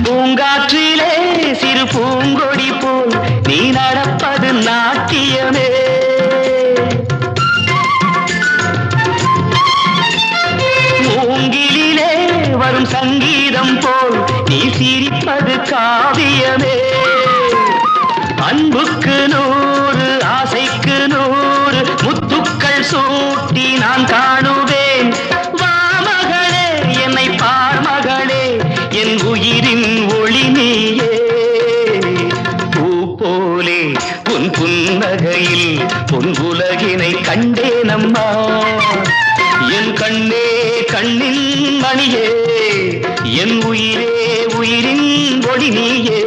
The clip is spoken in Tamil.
பூங்காற்றிலே சிறு பூங்கொடி போல் நீ நடப்பது நாட்டியமே. மூங்கிலே வரும் சங்கீதம் போல் நீ சிரிப்பது காவியமே. அன்புக்கு 100 ஆசைக்கு 100 முத்துக்கள் சூட்டி நான் காணுவேன். வா மகளே என்னை பார் மகளே என் உயிரின் ஒளி நீயே. பூ போலே உன் புன்னகையில் பொன் உலகினை கண்டேனம்மா. என் கண்ணே கண்ணின் மணியே என் உயிரே உயிரின் ஒளி நீயே.